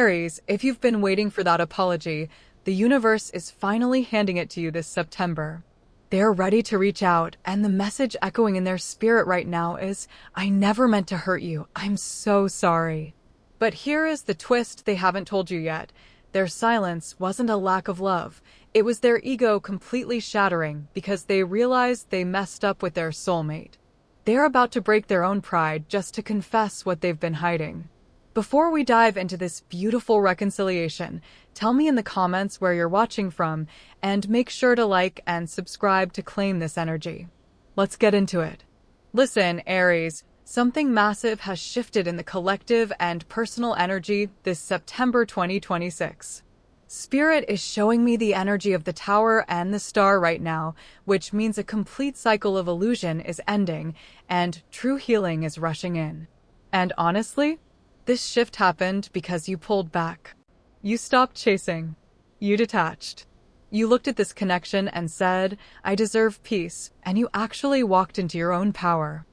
Aries, if you've been waiting for that apology, the universe is finally handing it to you this September. They're ready to reach out, and the message echoing in their spirit right now is, I never meant to hurt you. I'm so sorry. But here is the twist they haven't told you yet. Their silence wasn't a lack of love. It was their ego completely shattering because they realized they messed up with their soulmate. They're about to break their own pride just to confess what they've been hiding. Before we dive into this beautiful reconciliation, tell me in the comments where you're watching from, and make sure to like and subscribe to claim this energy. Let's get into it. Listen, Aries, something massive has shifted in the collective and personal energy this September 2026. Spirit is showing me the energy of the Tower and the Star right now, which means a complete cycle of illusion is ending and true healing is rushing in. And honestly, this shift happened because you pulled back. You stopped chasing. You detached. You looked at this connection and said, I deserve peace, and you actually walked into your own power.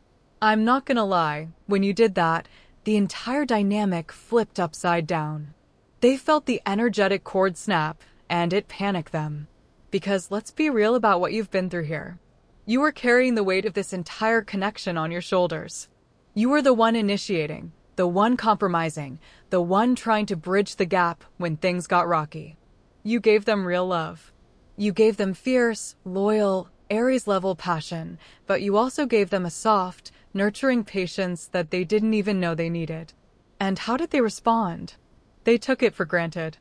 I'm not gonna lie, when you did that, the entire dynamic flipped upside down. They felt the energetic cord snap, and it panicked them. Because let's be real about what you've been through here. You were carrying the weight of this entire connection on your shoulders. You were the one initiating, the one compromising, the one trying to bridge the gap when things got rocky. You gave them real love. You gave them fierce, loyal, Aries-level passion, but you also gave them a soft, nurturing patience that they didn't even know they needed. And how did they respond? They took it for granted.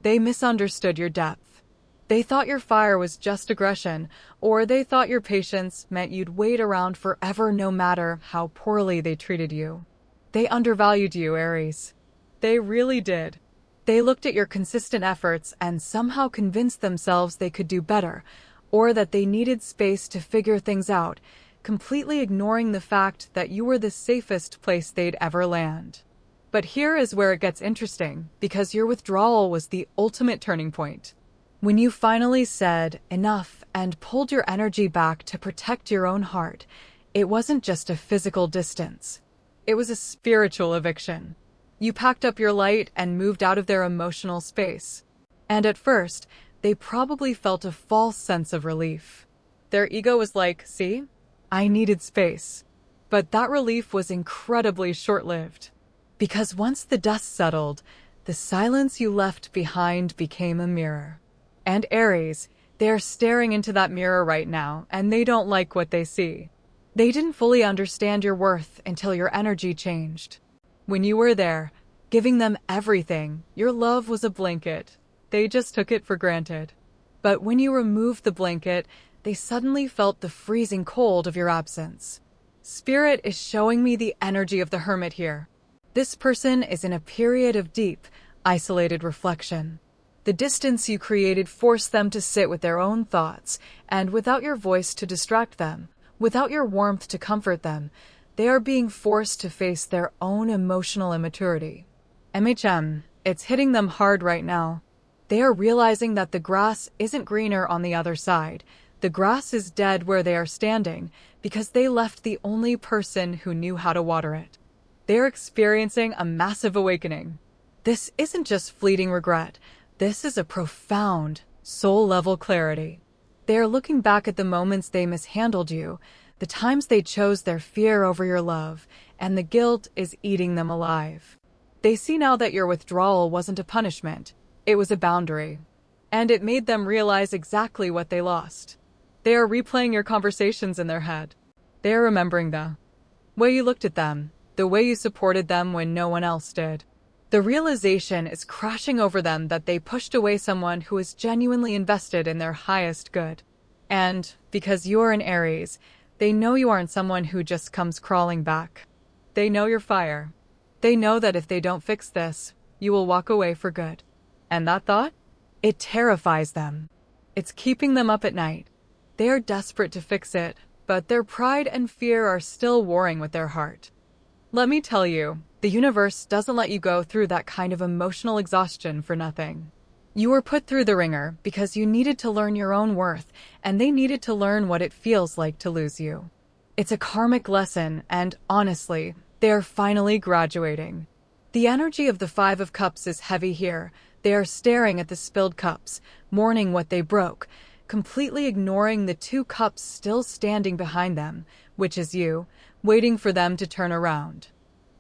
They misunderstood your depth. They thought your fire was just aggression, or they thought your patience meant you'd wait around forever no matter how poorly they treated you. They undervalued you, Aries. They really did. They looked at your consistent efforts and somehow convinced themselves they could do better, or that they needed space to figure things out, completely ignoring the fact that you were the safest place they'd ever land. But here is where it gets interesting, because your withdrawal was the ultimate turning point. When you finally said enough and pulled your energy back to protect your own heart, it wasn't just a physical distance. It was a spiritual eviction. You packed up your light and moved out of their emotional space. And at first, they probably felt a false sense of relief. Their ego was like, see? I needed space. But that relief was incredibly short-lived. Because once the dust settled, the silence you left behind became a mirror. And Aries, they're staring into that mirror right now, and they don't like what they see. They didn't fully understand your worth until your energy changed. When you were there, giving them everything, your love was a blanket. They just took it for granted. But when you removed the blanket, they suddenly felt the freezing cold of your absence. Spirit is showing me the energy of the hermit here. This person is in a period of deep, isolated reflection. The distance you created forced them to sit with their own thoughts, and without your voice to distract them, without your warmth to comfort them, they are being forced to face their own emotional immaturity. It's hitting them hard right now. They are realizing that the grass isn't greener on the other side. The grass is dead where they are standing because they left the only person who knew how to water it. They are experiencing a massive awakening. This isn't just fleeting regret. This is a profound, soul-level clarity. They are looking back at the moments they mishandled you, the times they chose their fear over your love, and the guilt is eating them alive. They see now that your withdrawal wasn't a punishment, it was a boundary. And it made them realize exactly what they lost. They are replaying your conversations in their head. They are remembering the way you looked at them, the way you supported them when no one else did. The realization is crashing over them that they pushed away someone who was genuinely invested in their highest good. And, because you are an Aries, they know you aren't someone who just comes crawling back. They know your fire. They know that if they don't fix this, you will walk away for good. And that thought? It terrifies them. It's keeping them up at night. They are desperate to fix it, but their pride and fear are still warring with their heart. Let me tell you, the universe doesn't let you go through that kind of emotional exhaustion for nothing. You were put through the ringer because you needed to learn your own worth, and they needed to learn what it feels like to lose you. It's a karmic lesson, and honestly, they are finally graduating. The energy of the Five of Cups is heavy here. They are staring at the spilled cups, mourning what they broke, completely ignoring the two cups still standing behind them, which is you, waiting for them to turn around.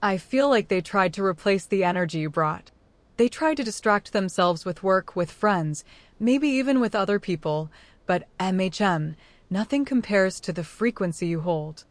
I feel like they tried to replace the energy you brought. They tried to distract themselves with work, with friends, maybe even with other people, but nothing compares to the frequency you hold.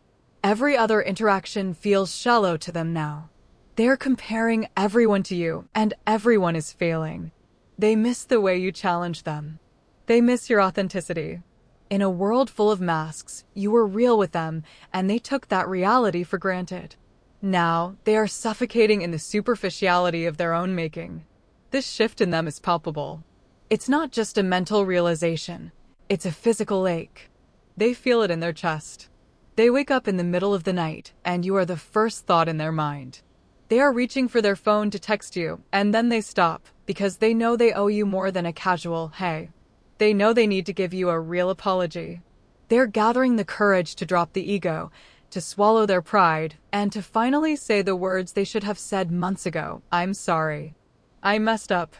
Every other interaction feels shallow to them now. They're comparing everyone to you, and everyone is failing. They miss the way you challenge them. They miss your authenticity. In a world full of masks, you were real with them, and they took that reality for granted. Now, they are suffocating in the superficiality of their own making. This shift in them is palpable. It's not just a mental realization. It's a physical ache. They feel it in their chest. They wake up in the middle of the night, and you are the first thought in their mind. They are reaching for their phone to text you, and then they stop, because they know they owe you more than a casual, hey. They know they need to give you a real apology. They're gathering the courage to drop the ego, to swallow their pride, and to finally say the words they should have said months ago. I'm sorry. I messed up.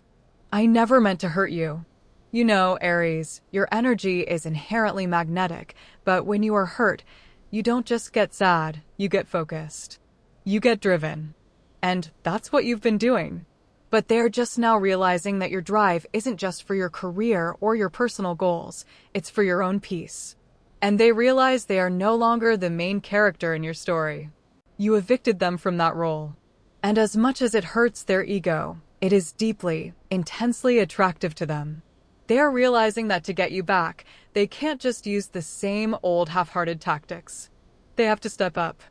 I never meant to hurt you. You know, Aries, your energy is inherently magnetic, but when you are hurt, you don't just get sad, you get focused. You get driven. And that's what you've been doing. But they're just now realizing that your drive isn't just for your career or your personal goals, it's for your own peace. And they realize they are no longer the main character in your story. You evicted them from that role. And as much as it hurts their ego, it is deeply, intensely attractive to them. They are realizing that to get you back, they can't just use the same old half-hearted tactics. They have to step up.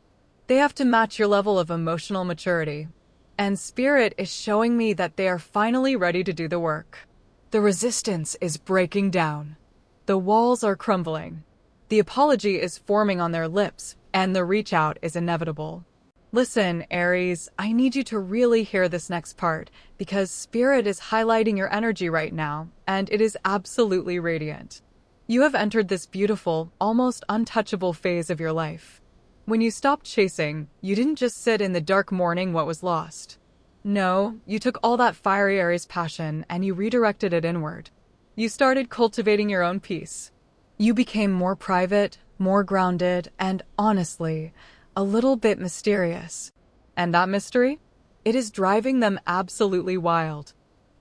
They have to match your level of emotional maturity. And Spirit is showing me that they are finally ready to do the work. The resistance is breaking down. The walls are crumbling. The apology is forming on their lips, and the reach out is inevitable. Listen, Aries, I need you to really hear this next part, because Spirit is highlighting your energy right now, and it is absolutely radiant. You have entered this beautiful, almost untouchable phase of your life. When you stopped chasing, you didn't just sit in the dark mourning what was lost. No, you took all that fiery Aries passion and you redirected it inward. You started cultivating your own peace. You became more private, more grounded, and honestly, a little bit mysterious. And that mystery? It is driving them absolutely wild.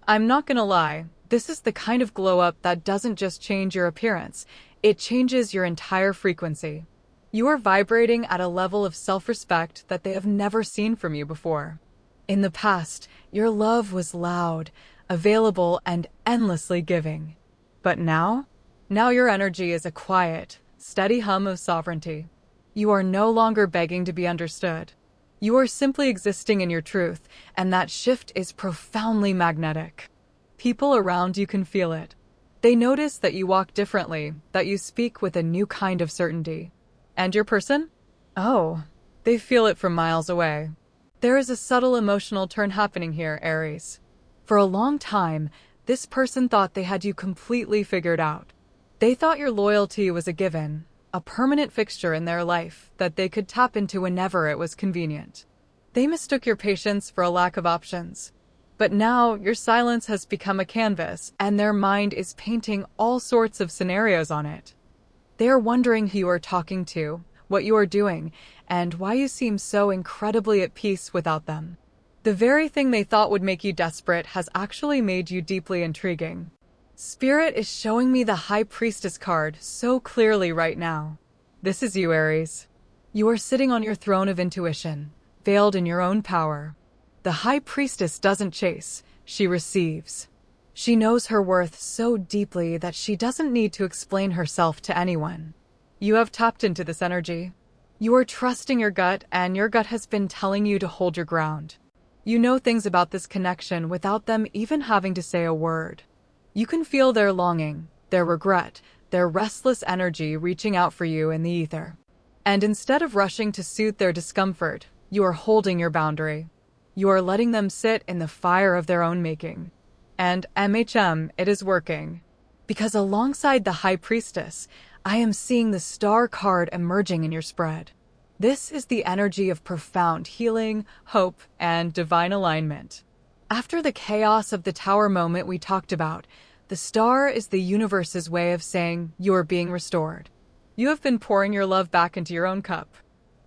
I'm not gonna lie, this is the kind of glow-up that doesn't just change your appearance, it changes your entire frequency. You are vibrating at a level of self-respect that they have never seen from you before. In the past, your love was loud, available, and endlessly giving. But now your energy is a quiet, steady hum of sovereignty. You are no longer begging to be understood. You are simply existing in your truth, and that shift is profoundly magnetic. People around you can feel it. They notice that you walk differently, that you speak with a new kind of certainty. And your person? Oh, they feel it from miles away. There is a subtle emotional turn happening here, Aries. For a long time, this person thought they had you completely figured out. They thought your loyalty was a given, a permanent fixture in their life that they could tap into whenever it was convenient. They mistook your patience for a lack of options. But now, your silence has become a canvas, and their mind is painting all sorts of scenarios on it. They are wondering who you are talking to, what you are doing, and why you seem so incredibly at peace without them. The very thing they thought would make you desperate has actually made you deeply intriguing. Spirit is showing me the High Priestess card so clearly right now. This is you, Aries. You are sitting on your throne of intuition, veiled in your own power. The High Priestess doesn't chase, she receives. She knows her worth so deeply that she doesn't need to explain herself to anyone. You have tapped into this energy. You are trusting your gut, and your gut has been telling you to hold your ground. You know things about this connection without them even having to say a word. You can feel their longing, their regret, their restless energy reaching out for you in the ether. And instead of rushing to soothe their discomfort, you are holding your boundary. You are letting them sit in the fire of their own making. And it is working. Because alongside the High Priestess, I am seeing the Star card emerging in your spread. This is the energy of profound healing, hope, and divine alignment. After the chaos of the tower moment we talked about, the star is the universe's way of saying you are being restored. You have been pouring your love back into your own cup.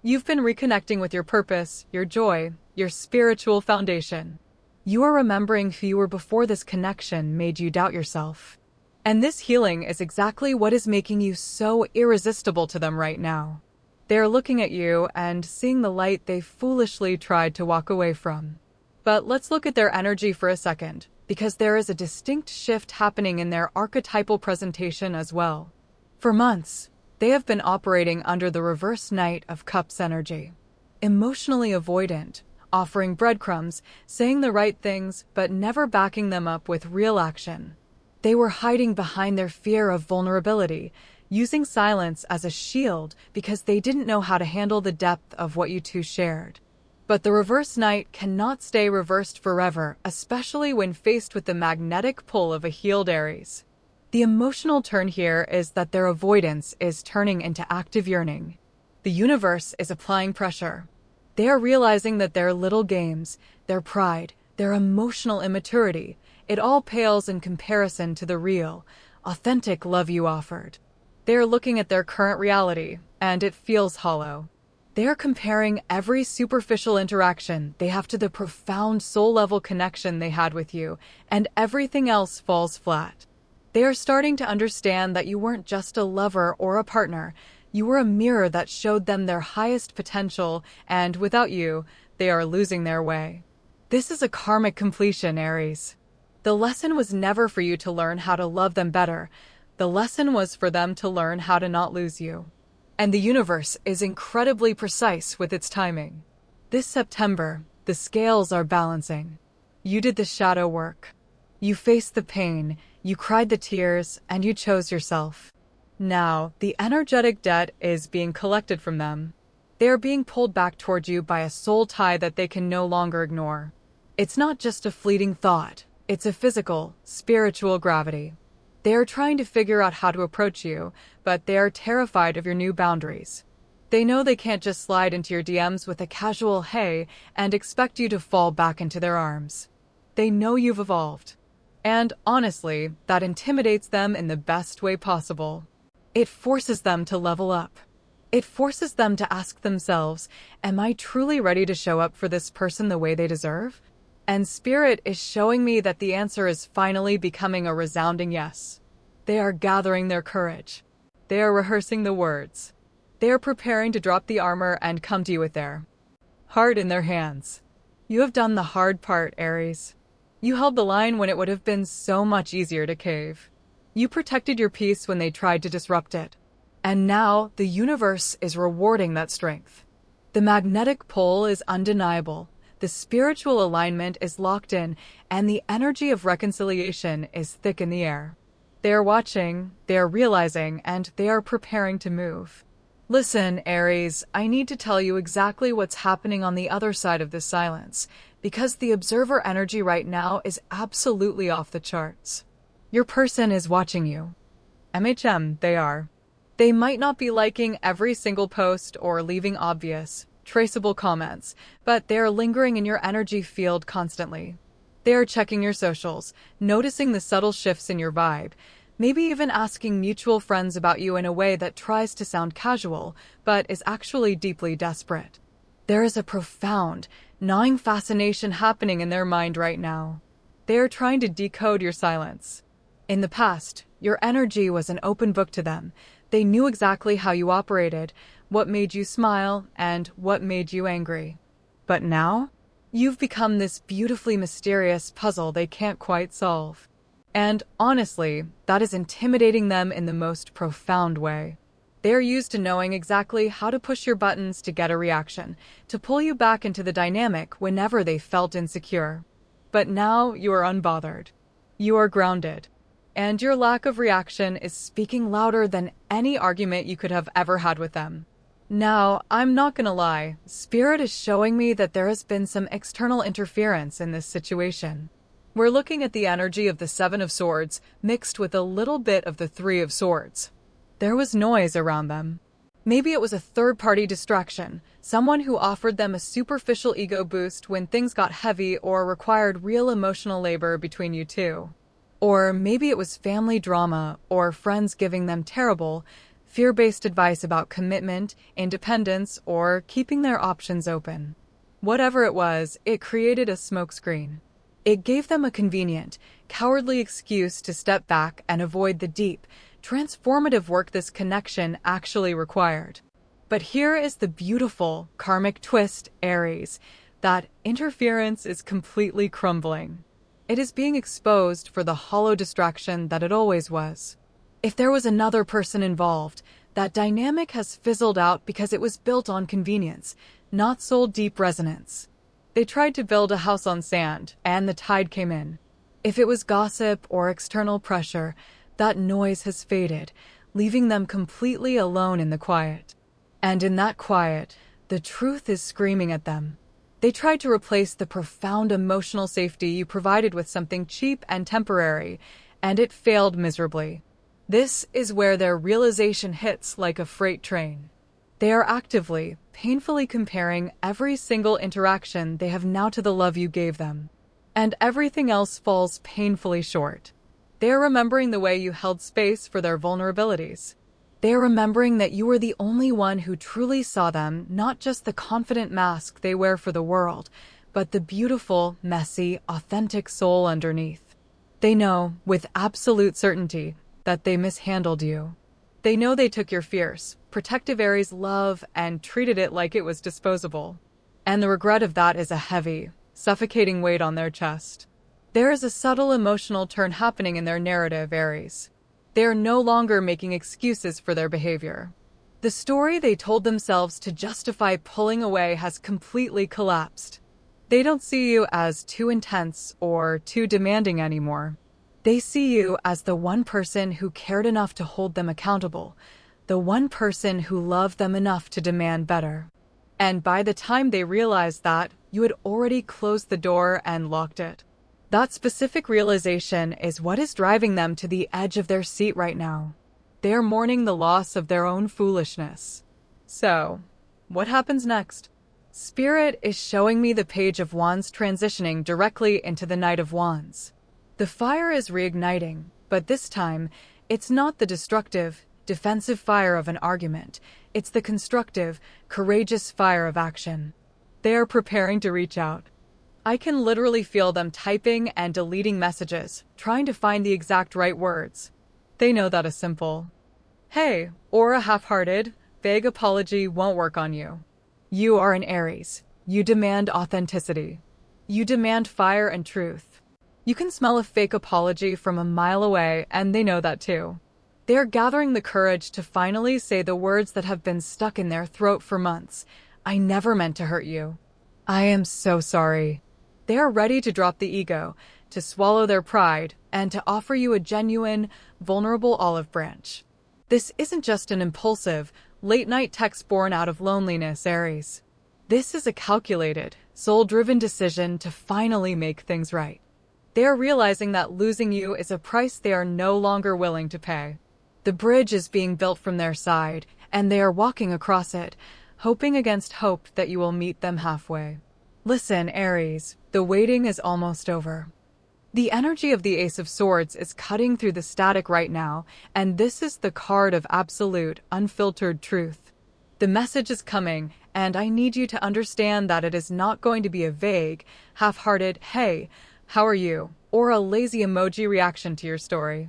You've been reconnecting with your purpose, your joy, your spiritual foundation. You are remembering who you were before this connection made you doubt yourself. And this healing is exactly what is making you so irresistible to them right now. They are looking at you and seeing the light they foolishly tried to walk away from. But let's look at their energy for a second, because there is a distinct shift happening in their archetypal presentation as well. For months, they have been operating under the reverse Knight of Cups energy. Emotionally avoidant, offering breadcrumbs, saying the right things, but never backing them up with real action. They were hiding behind their fear of vulnerability, using silence as a shield because they didn't know how to handle the depth of what you two shared. But the reverse Knight cannot stay reversed forever, especially when faced with the magnetic pull of a healed Aries. The emotional turn here is that their avoidance is turning into active yearning. The universe is applying pressure. They are realizing that their little games, their pride, their emotional immaturity, it all pales in comparison to the real, authentic love you offered. They are looking at their current reality, and it feels hollow. They are comparing every superficial interaction they have to the profound soul-level connection they had with you, and everything else falls flat. They are starting to understand that you weren't just a lover or a partner, you were a mirror that showed them their highest potential, and without you, they are losing their way. This is a karmic completion, Aries. The lesson was never for you to learn how to love them better. The lesson was for them to learn how to not lose you. And the universe is incredibly precise with its timing. This September, the scales are balancing. You did the shadow work. You faced the pain, you cried the tears, and you chose yourself. Now, the energetic debt is being collected from them. They are being pulled back toward you by a soul tie that they can no longer ignore. It's not just a fleeting thought, it's a physical, spiritual gravity. They are trying to figure out how to approach you, but they are terrified of your new boundaries. They know they can't just slide into your DMs with a casual hey and expect you to fall back into their arms. They know you've evolved. And honestly, that intimidates them in the best way possible. It forces them to level up. It forces them to ask themselves, am I truly ready to show up for this person the way they deserve? And Spirit is showing me that the answer is finally becoming a resounding yes. They are gathering their courage. They are rehearsing the words. They are preparing to drop the armor and come to you with their heart in their hands. You have done the hard part, Aries. You held the line when it would have been so much easier to cave. You protected your peace when they tried to disrupt it. And now, the universe is rewarding that strength. The magnetic pull is undeniable. The spiritual alignment is locked in, and the energy of reconciliation is thick in the air. They are watching, they are realizing, and they are preparing to move. Listen, Aries, I need to tell you exactly what's happening on the other side of this silence, because the observer energy right now is absolutely off the charts. Your person is watching you. They are. They might not be liking every single post or leaving obvious, traceable comments, but they are lingering in your energy field constantly. They are checking your socials, noticing the subtle shifts in your vibe, maybe even asking mutual friends about you in a way that tries to sound casual, but is actually deeply desperate. There is a profound, gnawing fascination happening in their mind right now. They are trying to decode your silence. In the past, your energy was an open book to them. They knew exactly how you operated, what made you smile, and what made you angry. But now, you've become this beautifully mysterious puzzle they can't quite solve. And honestly, that is intimidating them in the most profound way. They are used to knowing exactly how to push your buttons to get a reaction, to pull you back into the dynamic whenever they felt insecure. But now you are unbothered. You are grounded. And your lack of reaction is speaking louder than any argument you could have ever had with them. Now, I'm not gonna lie, Spirit is showing me that there has been some external interference in this situation. We're looking at the energy of the Seven of Swords mixed with a little bit of the Three of Swords. There was noise around them. Maybe it was a third-party distraction, someone who offered them a superficial ego boost when things got heavy or required real emotional labor between you two. Or maybe it was family drama or friends giving them terrible, fear-based advice about commitment, independence, or keeping their options open. Whatever it was, it created a smokescreen. It gave them a convenient, cowardly excuse to step back and avoid the deep, transformative work this connection actually required. But here is the beautiful, karmic twist, Aries, that interference is completely crumbling. It is being exposed for the hollow distraction that it always was. If there was another person involved, that dynamic has fizzled out because it was built on convenience, not soul deep resonance. They tried to build a house on sand, and the tide came in. If it was gossip or external pressure, that noise has faded, leaving them completely alone in the quiet. And in that quiet, the truth is screaming at them. They tried to replace the profound emotional safety you provided with something cheap and temporary, and it failed miserably. This is where their realization hits like a freight train. They are actively, painfully comparing every single interaction they have now to the love you gave them. And everything else falls painfully short. They are remembering the way you held space for their vulnerabilities. They are remembering that you were the only one who truly saw them, not just the confident mask they wear for the world, but the beautiful, messy, authentic soul underneath. They know, with absolute certainty, that they mishandled you. They know they took your fierce, protective Aries love and treated it like it was disposable. And the regret of that is a heavy, suffocating weight on their chest. There is a subtle emotional turn happening in their narrative, Aries. They are no longer making excuses for their behavior. The story they told themselves to justify pulling away has completely collapsed. They don't see you as too intense or too demanding anymore. They see you as the one person who cared enough to hold them accountable, the one person who loved them enough to demand better. And by the time they realized that, you had already closed the door and locked it. That specific realization is what is driving them to the edge of their seat right now. They are mourning the loss of their own foolishness. So, what happens next? Spirit is showing me the Page of Wands transitioning directly into the Knight of Wands. The fire is reigniting, but this time, it's not the destructive, defensive fire of an argument. It's the constructive, courageous fire of action. They are preparing to reach out. I can literally feel them typing and deleting messages, trying to find the exact right words. They know that a simple "hey" or a half-hearted, vague apology won't work on you. You are an Aries. You demand authenticity. You demand fire and truth. You can smell a fake apology from a mile away, and they know that too. They are gathering the courage to finally say the words that have been stuck in their throat for months. I never meant to hurt you. I am so sorry. They are ready to drop the ego, to swallow their pride, and to offer you a genuine, vulnerable olive branch. This isn't just an impulsive, late-night text born out of loneliness, Aries. This is a calculated, soul-driven decision to finally make things right. They are realizing that losing you is a price they are no longer willing to pay. The bridge is being built from their side, and they are walking across it, hoping against hope that you will meet them halfway. Listen, Aries, the waiting is almost over. The energy of the Ace of Swords is cutting through the static right now, and this is the card of absolute, unfiltered truth. The message is coming, and I need you to understand that it is not going to be a vague, half-hearted, "Hey, how are you?" or a lazy emoji reaction to your story.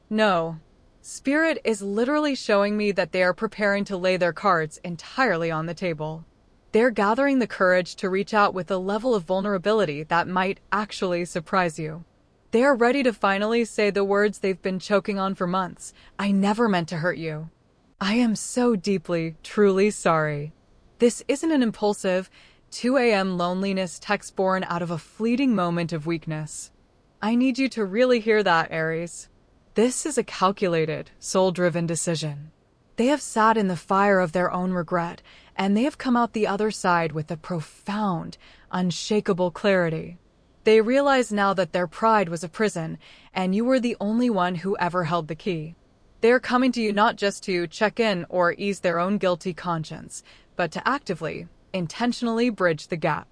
No. Spirit is literally showing me that they are preparing to lay their cards entirely on the table. They're gathering the courage to reach out with a level of vulnerability that might actually surprise you. They are ready to finally say the words they've been choking on for months. I never meant to hurt you. I am so deeply, truly sorry. This isn't an impulsive, 2 a.m. loneliness text born out of a fleeting moment of weakness. I need you to really hear that, Aries. This is a calculated, soul-driven decision. They have sat in the fire of their own regret, and they have come out the other side with a profound, unshakable clarity. They realize now that their pride was a prison, and you were the only one who ever held the key. They are coming to you not just to check in or ease their own guilty conscience, but to actively, intentionally bridge the gap.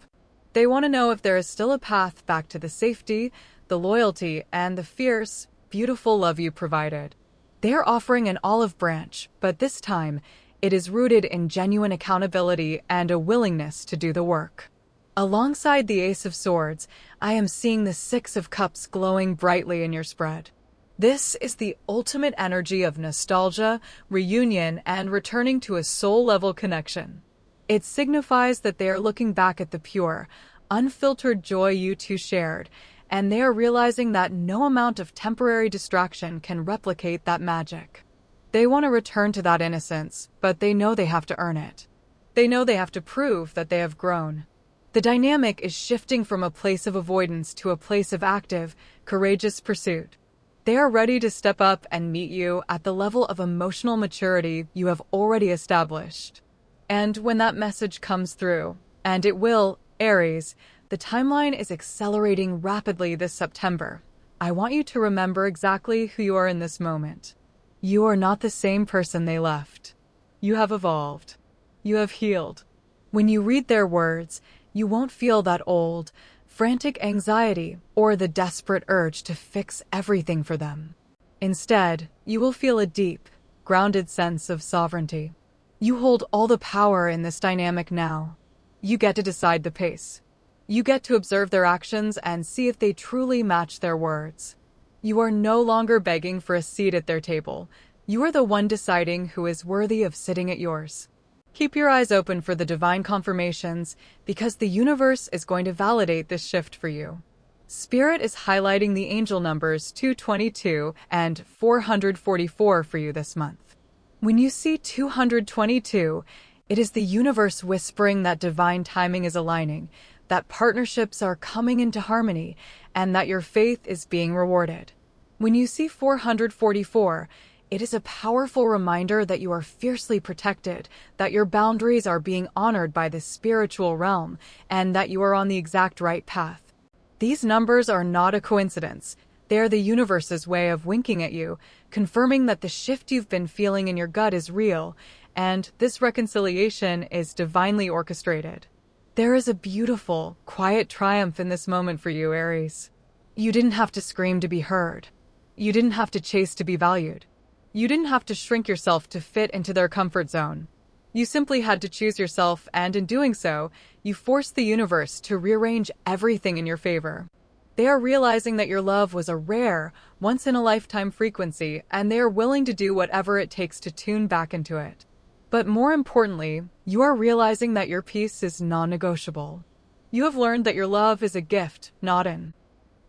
They want to know if there is still a path back to the safety, the loyalty, and the fierce, beautiful love you provided. They are offering an olive branch, but this time, it is rooted in genuine accountability and a willingness to do the work. Alongside the Ace of Swords, I am seeing the Six of Cups glowing brightly in your spread. This is the ultimate energy of nostalgia, reunion, and returning to a soul-level connection. It signifies that they are looking back at the pure, unfiltered joy you two shared, and they are realizing that no amount of temporary distraction can replicate that magic. They want to return to that innocence, but they know they have to earn it. They know they have to prove that they have grown. The dynamic is shifting from a place of avoidance to a place of active, courageous pursuit. They are ready to step up and meet you at the level of emotional maturity you have already established. And when that message comes through, and it will, Aries, the timeline is accelerating rapidly this September. I want you to remember exactly who you are in this moment. You are not the same person they left. You have evolved. You have healed. When you read their words, you won't feel that old, frantic anxiety or the desperate urge to fix everything for them. Instead, you will feel a deep, grounded sense of sovereignty. You hold all the power in this dynamic now. You get to decide the pace. You get to observe their actions and see if they truly match their words. You are no longer begging for a seat at their table. You are the one deciding who is worthy of sitting at yours. Keep your eyes open for the divine confirmations, because the universe is going to validate this shift for you. Spirit is highlighting the angel numbers 222 and 444 for you this month. When you see 222, it is the universe whispering that divine timing is aligning, that partnerships are coming into harmony, and that your faith is being rewarded. When you see 444, it is a powerful reminder that you are fiercely protected, that your boundaries are being honored by the spiritual realm, and that you are on the exact right path. These numbers are not a coincidence. They are the universe's way of winking at you, confirming that the shift you've been feeling in your gut is real, and this reconciliation is divinely orchestrated. There is a beautiful, quiet triumph in this moment for you, Aries. You didn't have to scream to be heard. You didn't have to chase to be valued. You didn't have to shrink yourself to fit into their comfort zone. You simply had to choose yourself, and in doing so, you forced the universe to rearrange everything in your favor. They are realizing that your love was a rare, once-in-a-lifetime frequency, and they are willing to do whatever it takes to tune back into it. But more importantly, you are realizing that your peace is non-negotiable. You have learned that your love is a gift, not an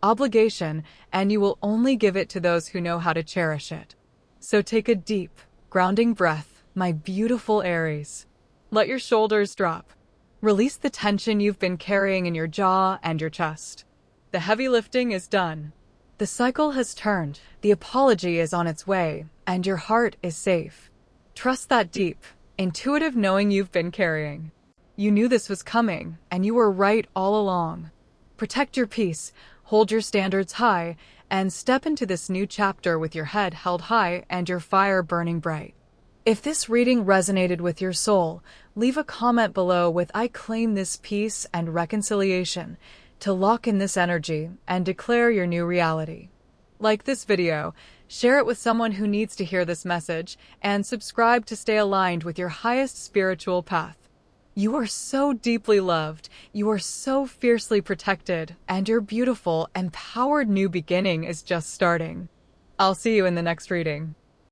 obligation, and you will only give it to those who know how to cherish it. So take a deep, grounding breath, my beautiful Aries. Let your shoulders drop. Release the tension you've been carrying in your jaw and your chest. The heavy lifting is done. The cycle has turned, the apology is on its way, and your heart is safe. Trust that deep, intuitive knowing you've been carrying. You knew this was coming, and you were right all along. Protect your peace, hold your standards high, and step into this new chapter with your head held high and your fire burning bright. If this reading resonated with your soul, leave a comment below with "I claim this peace and reconciliation" to lock in this energy and declare your new reality. Like this video, share it with someone who needs to hear this message, and subscribe to stay aligned with your highest spiritual path. You are so deeply loved, you are so fiercely protected, and your beautiful, empowered new beginning is just starting. I'll see you in the next reading.